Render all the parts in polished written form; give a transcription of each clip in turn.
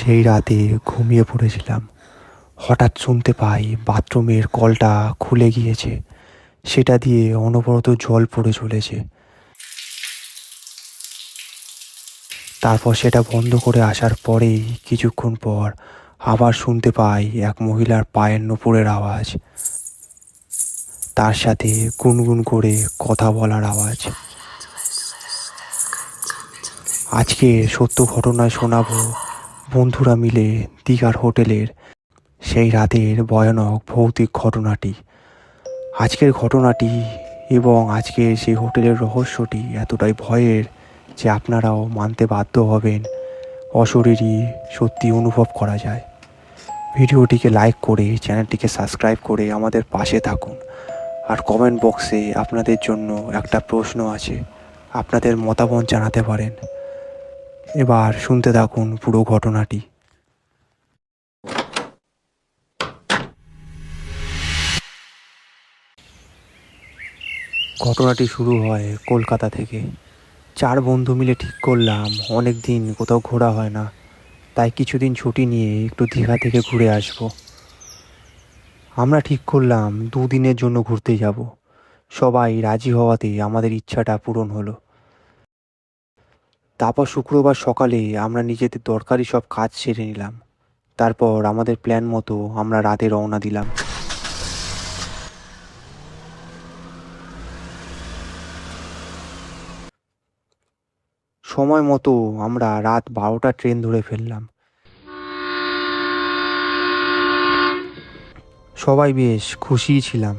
সেই রাতে ঘুমিয়ে পড়েছিলাম। হঠাৎ শুনতে পাই বাথরুমের কলটা খুলে গিয়েছে, সেটা দিয়ে অনবরত জল পড়ে চলেছে। তারপর সেটা বন্ধ করে আসার পরেই কিছুক্ষণ পর আবার শুনতে পাই এক মহিলার পায়ের নুপুরের আওয়াজ, তার সাথে গুনগুন করে কথা বলার আওয়াজ। আজকে সত্য ঘটনায় শোনাবো বন্ধুরা মিলে দীঘার হোটেলের সেই রাতের ভয়ানক ভৌতিক ঘটনাটি। আজকের ঘটনাটি এবং আজকের সেই হোটেলের রহস্যটি এতটাই ভয়ের যে আপনারাও মানতে বাধ্য হবেন, অশরীরী সত্যি অনুভব করা যায়। ভিডিওটিকে লাইক করে চ্যানেলটিকে সাবস্ক্রাইব করে আমাদের পাশে থাকুন। আর কমেন্ট বক্সে আপনাদের জন্য একটা প্রশ্ন আছে, আপনাদের মতামত জানাতে পারেন। এবার শুনতে থাকুন পুরো ঘটনাটি। ঘটনাটি শুরু হয় কলকাতা থেকে। 4 বন্ধু মিলে ঠিক করলাম অনেক দিন কোথাও ঘোরা হয় না, তাই কিছুদিন ছুটি নিয়ে একটু দীঘা থেকে ঘুরে আসব। আমরা ঠিক করলাম 2 দিনের জন্য ঘুরতে যাব। সবাই রাজি হওয়াতে আমাদের ইচ্ছাটা পূরণ হলো। তারপর শুক্রবার সকালে আমরা নিজেদের দরকারি সব কাজ সেরে নিলাম। তারপর আমাদের প্ল্যান মতো আমরা রাতে রওনা দিলাম। সময় মতো আমরা রাত 12টা ট্রেন ধরে ফেললাম। সবাই বেশ খুশিই ছিলাম।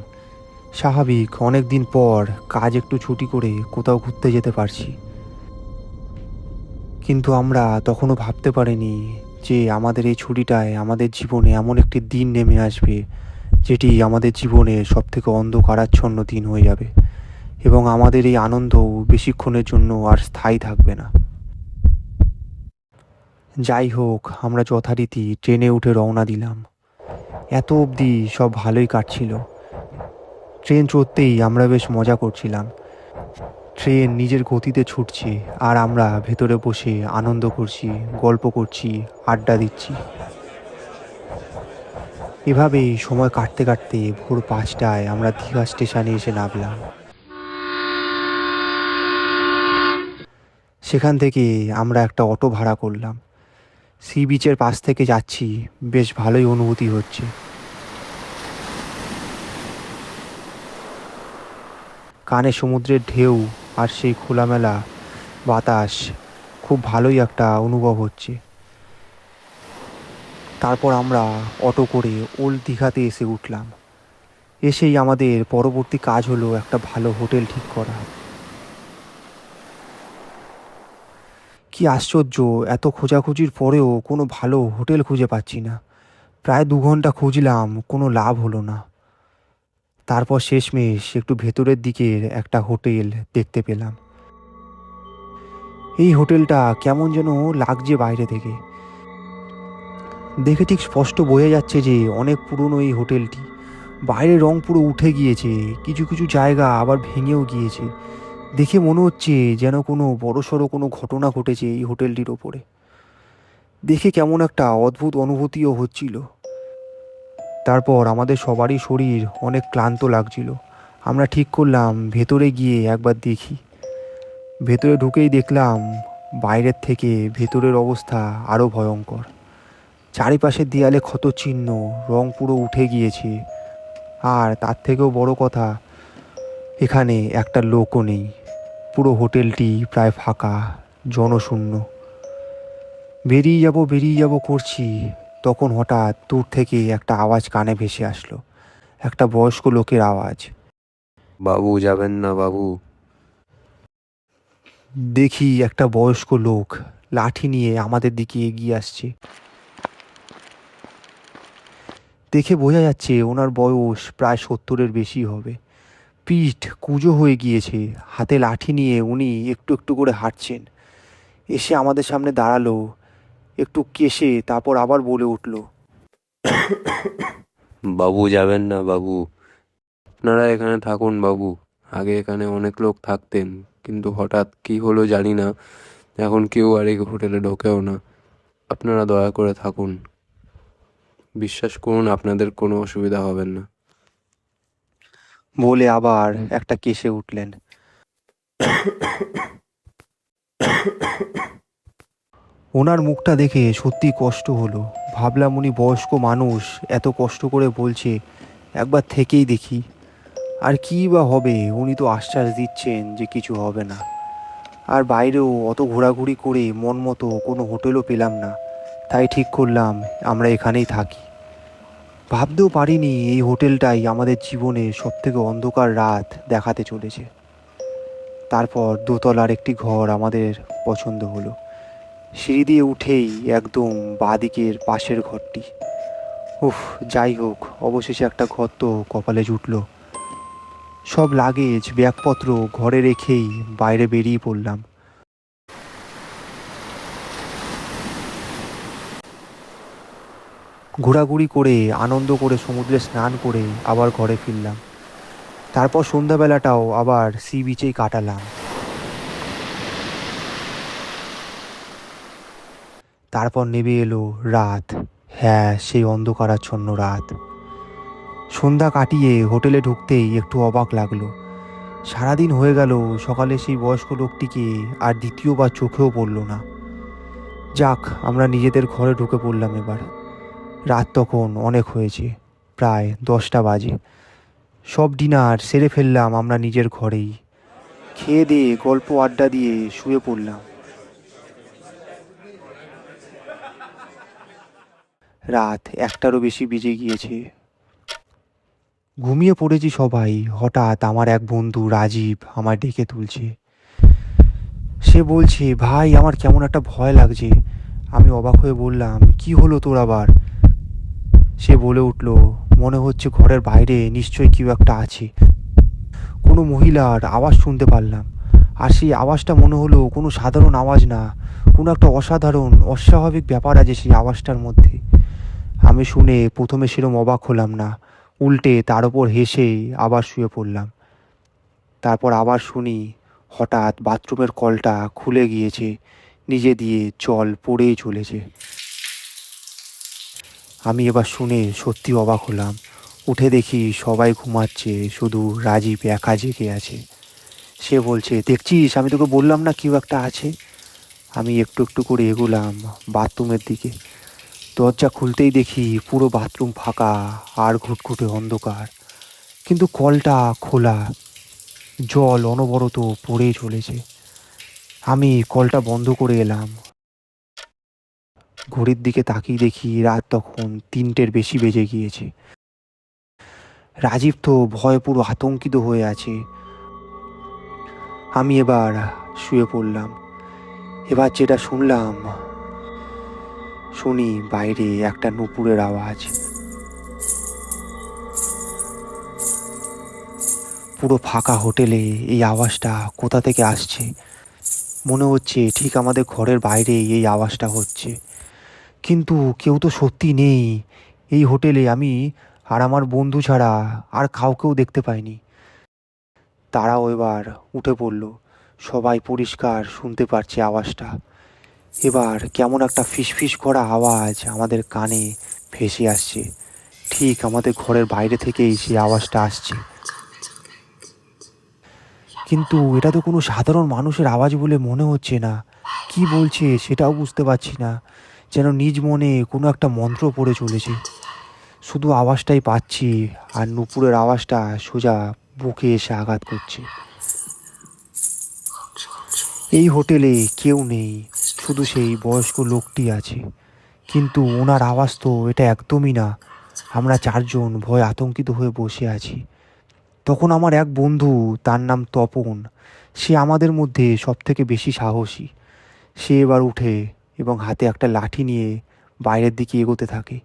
স্বাভাবিক, অনেক দিন পর কাজ একটু ছুটি করে কোথাও ঘুরতে যেতে পারছি। কিন্তু আমরা তখনও ভাবতে পারিনি যে আমাদের এই ছুটিটায় আমাদের জীবনে এমন একটি দিন নেমে আসবে যেটি আমাদের জীবনের সবথেকে অন্ধকারাচ্ছন্ন দিন হয়ে যাবে, এবং আমাদের এই আনন্দও বেশিক্ষণের জন্য আর স্থায়ী থাকবে না। যাই হোক, আমরা যথারীতি ট্রেনে উঠে রওনা দিলাম। এত অবধি সব ভালোই কাটছিল। ট্রেন চড়তেই আমরা বেশ মজা করছিলাম। ট্রেন নিজের গতিতে ছুটছে আর আমরা ভেতরে বসে আনন্দ করছি, গল্প করছি, আড্ডা দিচ্ছি। এভাবেই সময় কাটতে কাটতে ভোর 5টায় আমরা দীঘা স্টেশনে এসে নামলাম। সেখান থেকে আমরা একটা অটো ভাড়া করলাম। সি বিচের পাশ থেকে যাচ্ছি, বেশ ভালোই অনুভূতি হচ্ছে। কানে সমুদ্রের ঢেউ আর সেই খোলামেলা বাতাস, খুব ভালোই একটা অনুভব হচ্ছে। তারপর আমরা অটো করে ওল্ড দীঘাতে এসে উঠলাম। এসেই আমাদের পরবর্তী কাজ হলো একটা ভালো হোটেল ঠিক করা। কি আশ্চর্য, এত খোঁজাখুঁজির পরেও কোনো ভালো হোটেল খুঁজে পাচ্ছি না। প্রায় 2 ঘন্টা খুঁজলাম, কোনো লাভ হলো না। তারপর শেষমেশ একটু ভেতরের দিকের একটা হোটেল দেখতে পেলাম। এই হোটেলটা কেমন যেন লাগছে বাইরে থেকে। দেখে ঠিক স্পষ্ট বোঝা যাচ্ছে যে অনেক পুরনো এই হোটেলটি। বাইরে রং পুরো উঠে গিয়েছে, কিছু কিছু জায়গা আবার ভেঙেও গিয়েছে। দেখে মনে হচ্ছে যেন কোনো বড়সড় কোনো ঘটনা ঘটেছে এই হোটেলটির ওপরে। দেখে কেমন একটা অদ্ভুত অনুভূতিও হচ্ছিল। তারপর আমাদের সবারই শরীর অনেক ক্লান্ত লাগছিল। আমরা ঠিক করলাম ভেতরে গিয়ে একবার দেখি। ভেতরে ঢুকেই দেখলাম বাইরের থেকে ভেতরের অবস্থা আরও ভয়ঙ্কর। চারিপাশের দেয়ালে ক্ষতচিহ্ন, রং পুরো উঠে গিয়েছে। আর তার থেকেও বড় কথা, এখানে একটা লোকও নেই। পুরো হোটেলটি প্রায় ফাঁকা, জনশূন্য। বেরিয়ে যাব করছি, তখন হঠাৎ দূর থেকে একটা আওয়াজ কানে ভেসে আসলো। একটা বয়স্ক লোকের আওয়াজ। বাবু যাবেন না বাবু? দেখি একটা বয়স্ক লোক লাঠি নিয়ে আমাদের দিকে এগিয়ে আসছে। দেখে বোঝা যাচ্ছে ওনার বয়স প্রায় 70-এর বেশি হবে। পিঠ কুঁজো হয়ে গিয়েছে, হাতে লাঠি নিয়ে উনি একটু একটু করে হাঁটছেন। এসে আমাদের সামনে দাঁড়ালো, একটু কেশে তারপর আবার বলে উঠল, বাবু যাবেন না বাবু? আপনারা এখানে থাকুন বাবু। আগে এখানে অনেক লোক থাকতেন, কিন্তু হঠাৎ কি হলো জানি না, এখন কেউ আর এই হোটেলে ঢোকেও না। আপনারা দয়া করে থাকুন। বিশ্বাস করুন, আপনাদের কোনো অসুবিধা হবে না। বলে আবার একটা কেসে উঠলেন। ওনার মুখটা দেখে সত্যি কষ্ট হলো। ভাবলাম উনি বয়স্ক মানুষ, এত কষ্ট করে বলছে, একবার থেকেই দেখি। আর কী বা হবে, উনি তো আশ্বাস দিচ্ছেন যে কিছু হবে না। আর বাইরেও অত ঘোরাঘুরি করে মন মতো কোনো হোটেলও পেলাম না, তাই ঠিক করলাম আমরা এখানেই থাকি। ভাবতেও পারিনি এই হোটেলটাই আমাদের জীবনে সবথেকে অন্ধকার রাত দেখাতে চলেছে। তারপর দোতলার একটি ঘর আমাদের পছন্দ হলো। সিঁড়ি দিয়ে উঠেই একদম বাঁদিকের পাশের ঘরটি। উফ, যাই হোক, অবশেষে একটা ঘর তো কপালে জুটল। সব লাগেজ ব্যাগপত্র ঘরে রেখেই বাইরে বেরিয়ে পড়লাম। ঘোরাঘুরি করে আনন্দ করে সমুদ্রে স্নান করে আবার ঘরে ফিরলাম। তারপর সন্ধ্যাবেলাটাও আবার সি বিচেই কাটালাম। তারপর নেমে এলো রাত। হ্যাঁ, সেই অন্ধকারাচ্ছন্ন রাত। সন্ধ্যা কাটিয়ে হোটেলে ঢুকতেই একটু অবাক লাগলো। সারাদিন হয়ে গেল, সকালে সেই বয়স্ক লোকটিকে আর দ্বিতীয়বার চোখেও পড়ল না। যাক, আমরা নিজেদের ঘরে ঢুকে পড়লাম এবার। রাত তখন অনেক হয়েছে, প্রায় 10টা বাজে। সব ডিনার সেরে ফেললাম আমরা নিজের ঘরেই। খেয়ে দিয়ে গল্প আড্ডা দিয়ে শুয়ে পড়লাম। রাত 1টারও বেশি বেজে গিয়েছে। ঘুমিয়ে পড়েছি সবাই। হঠাৎ আমার এক বন্ধু রাজীব আমায় ডেকে তুলছে। সে বলছে, ভাই আমার কেমন একটা ভয় লাগছে। আমি অবাক হয়ে বললাম, কি হলো তোর আবার? সে বলে উঠল, মনে হচ্ছে ঘরের বাইরে নিশ্চয়ই কেউ একটা আছে। কোনো মহিলার আওয়াজ শুনতে পারলাম। আর সেই আওয়াজটা মনে হলো কোনো সাধারণ আওয়াজ না, কোনো একটা অসাধারণ অস্বাভাবিক ব্যাপার আছে সেই আওয়াজটার মধ্যে। আমি শুনে প্রথমে সেরম অবাক হলাম না, উল্টে তার ওপর হেসে আবার শুয়ে পড়লাম। তারপর আবার শুনি হঠাৎ বাথরুমের কলটা খুলে গিয়েছে, নিজে দিয়ে জল পড়েই চলেছে। আমি এবার শুনে সত্যি অবাক হলাম। উঠে দেখি সবাই ঘুমাচ্ছে, শুধু রাজীব একা জেগে আছে। সে বলছে, দেখছিস, আমি তোকে বললাম না কেউ একটা আছে। আমি একটু একটু করে এগোলাম বাথরুমের দিকে। দরজা খুলতেই দেখি পুরো বাথরুম ফাঁকা আর ঘুটঘুটে অন্ধকার, কিন্তু কলটা খোলা, জল অনবরত পড়েই চলেছে। আমি কলটা বন্ধ করে এলাম। ঘড়ির দিকে তাকিয়ে দেখি রাত তখন 3টের বেশি বেজে গিয়েছে। রাজীব তো ভয়ে পুরো আতঙ্কিত হয়ে আছে। আমি এবার শুয়ে পড়লাম। এবার যেটা শুনি বাইরে একটা নুপুরের আওয়াজ। পুরো ফাঁকা হোটেলে এই আওয়াজটা কোথা থেকে আসছে? মনে হচ্ছে ঠিক আমাদের ঘরের বাইরে এই আওয়াজটা হচ্ছে, কিন্তু কেউ তো সত্যি নেই এই হোটেলে। আমি আর আমার বন্ধু ছাড়া আর কাউকেও দেখতে পাইনি। তারাও এবার উঠে পড়ল। সবাই পরিষ্কার শুনতে পারছে আওয়াজটা। এবার কেমন একটা ফিসফিস করা আওয়াজ আমাদের কানে ভেসে আসছে। ঠিক আমাদের ঘরের বাইরে থেকেই সেই আওয়াজটা আসছে। কিন্তু এটা তো কোনো সাধারণ মানুষের আওয়াজ বলে মনে হচ্ছে না। কি বলছে সেটাও বুঝতে পারছি না। যেন নিজ মনে কোনো একটা মন্ত্র পড়ে চলেছে। শুধু আওয়াজটাই পাচ্ছি, আর নুপুরের আওয়াজটা সোজা বুকে এসে আঘাত করছে। এই হোটেলে কেউ নেই, শুধু সেই বয়স্ক লোকটি আছে। কিন্তু ওনার আওয়াজ তো এটা একদমই না। আমরা 4জন ভয়ে আতঙ্কিত হয়ে বসে আছি। তখন আমার এক বন্ধু, তার নাম তপন, সে আমাদের মধ্যে সবথেকে বেশি সাহসী। সে এবার উঠে এবং হাতে একটা লাঠি নিয়ে বাইরের দিকে এগোতে থাকে।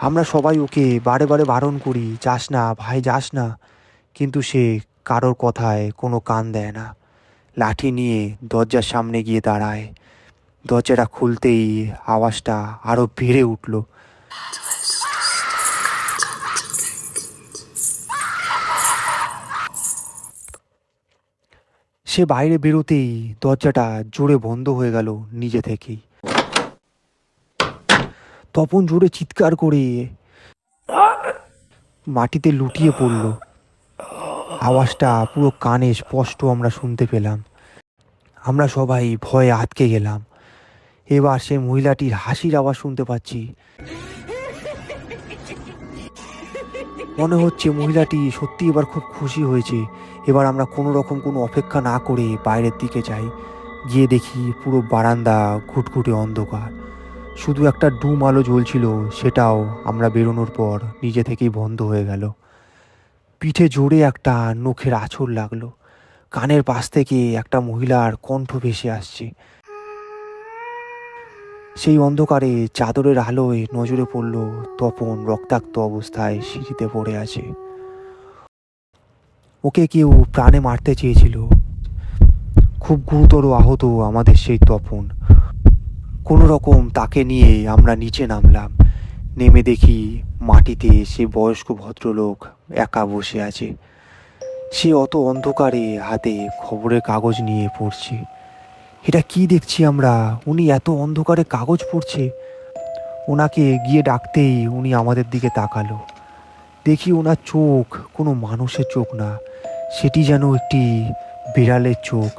আমরা সবাই ওকে বারে বারে বারণ করি, যাস না ভাই, যাস না। কিন্তু সে কারোর কথায় কোনো কান দেয় না। লাঠি নিয়ে দরজার সামনে গিয়ে দাঁড়ায়। দরজাটা খুলতেই আওয়াজটা আরও বেড়ে উঠল। সে বাইরে বেরোতেই দরজাটা জোরে বন্ধ হয়ে গেল নিজে থেকেই। তপন জোরে চিৎকার করে মাটিতে লুটিয়ে পড়ল। আওয়াজটা পুরো কানে স্পষ্ট আমরা শুনতে পেলাম। আমরা সবাই ভয়ে আটকে গেলাম। এবার সে মহিলাটির হাসির আওয়াজ শুনতে পাচ্ছি। মনে হচ্ছে মহিলাটি সত্যি এবার খুব খুশি হয়েছে। এবার আমরা কোনো রকম কোনো অপেক্ষা না করে বাইরের দিকে যাই। গিয়ে দেখি পুরো বারান্দা ঘুটঘুটে অন্ধকার, শুধু একটা ডুম আলো জ্বলছিল, সেটাও আমরা বেরোনোর পর নিজে থেকেই বন্ধ হয়ে গেল। পিঠে জোরে একটা নখের আঁচড় লাগলো। কানের পাশ থেকে একটা মহিলার কণ্ঠ ভেসে আসছে। সেই অন্ধকারে চাদরের আলোয় নজরে পড়ল তপন রক্তাক্ত অবস্থায় সিঁড়িতে পড়ে আছে। ওকে কেউ প্রাণে মারতে চেয়েছিল। খুব গুরুতর আহত আমাদের সেই তপন। কোনো রকম তাকে নিয়ে আমরা নিচে নামলাম। নেমে দেখি মাটিতে সে বয়স্ক ভদ্রলোক একা বসে আছে। সে অত অন্ধকারে হাতে খবরের কাগজ নিয়ে পড়ছে। এটা কি দেখছি আমরা, উনি এত অন্ধকারে কাগজ পড়ছে। ওনাকে গিয়ে ডাকতেই উনি আমাদের দিকে তাকালো। দেখি ওনার চোখ কোনো মানুষের চোখ না, সেটি যেন একটি বিড়ালের চোখ।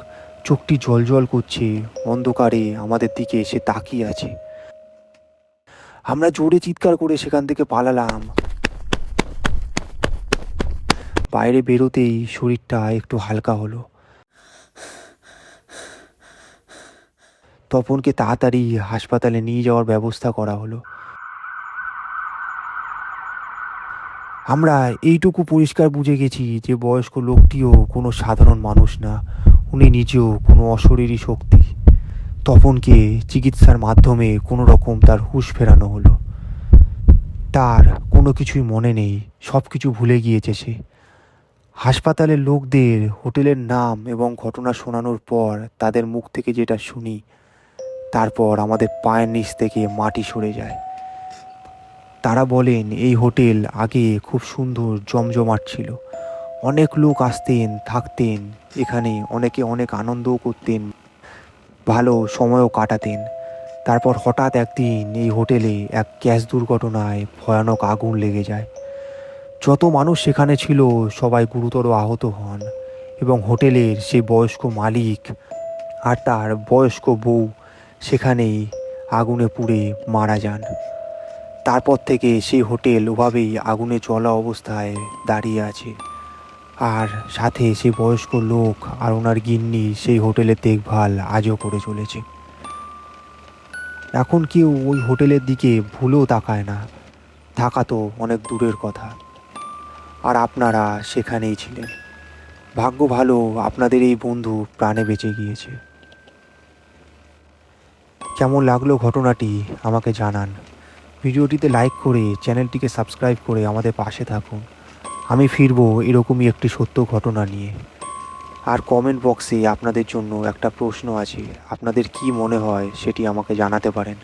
চোখটি জ্বলজ্বল করছে, অন্ধকারে আমাদের দিকে এসে তাকিয়ে আছে। আমরা জোরে চিৎকার করে সেখান থেকে পালালাম। বাইরে বেরোতেই শরীরটা একটু হালকা হলো। তপনকে তাড়াতাড়ি হাসপাতালে নিয়ে যাওয়ার ব্যবস্থা করা হলো। আমরা এইটুকু পরিষ্কার বুঝে গেছি যে বয়স্ক লোকটিও কোনো সাধারণ মানুষ না, উনি নিজেও কোনো অশরীরী শক্তি। তপনকে চিকিৎসার মাধ্যমে কোনো রকম তার হুঁশ ফেরানো হলো। তার কোনো কিছুই মনে নেই, সব কিছু ভুলে গিয়েছে সে। হাসপাতালের লোকদের হোটেলের নাম এবং ঘটনা শোনানোর পর তাদের মুখ থেকে যেটা শুনি, তারপর আমাদের পায়ের নিচ থেকে মাটি সরে যায়। তারা বলেন এই হোটেল আগে খুব সুন্দর জমজমাট ছিল, অনেক লোক আসতেন থাকতেন এখানে, অনেকে অনেক আনন্দও করতেন, ভালো সময়ও কাটাতেন। তারপর হঠাৎ একদিন এই হোটেলে এক গ্যাস দুর্ঘটনায় ভয়ানক আগুন লেগে যায়। যত মানুষ সেখানে ছিল সবাই গুরুতর আহত হন এবং হোটেলের সেই বয়স্ক মালিক আর তার বয়স্ক বউ সেখানেই আগুনে পুড়ে মারা যান। তারপর থেকে সেই হোটেল ওভাবেই আগুনে জ্বলা অবস্থায় দাঁড়িয়ে আছে। আর সাথে সেই বয়স্ক লোক আর ওনার গিন্নি সেই হোটেলের দেখভাল আজও করে চলেছে। এখন কেউ ওই হোটেলের দিকে ভুলেও তাকায় না, থাকা তো অনেক দূরের কথা। আর আপনারা সেখানেই ছিলেন। ভাগ্য ভালো আপনাদের এই বন্ধু প্রাণে বেঁচে গিয়েছে। কেমন লাগলো ঘটনাটি আমাকে জানান। ভিডিওটিতে লাইক করে চ্যানেলটিকে সাবস্ক্রাইব করে আমাদের পাশে থাকুন। আমি ফিরবো এরকমই একটি সত্য ঘটনা নিয়ে। আর কমেন্ট বক্সে আপনাদের জন্য একটা প্রশ্ন আছে, আপনাদের কি মনে হয় সেটি আমাকে জানাতে পারেন।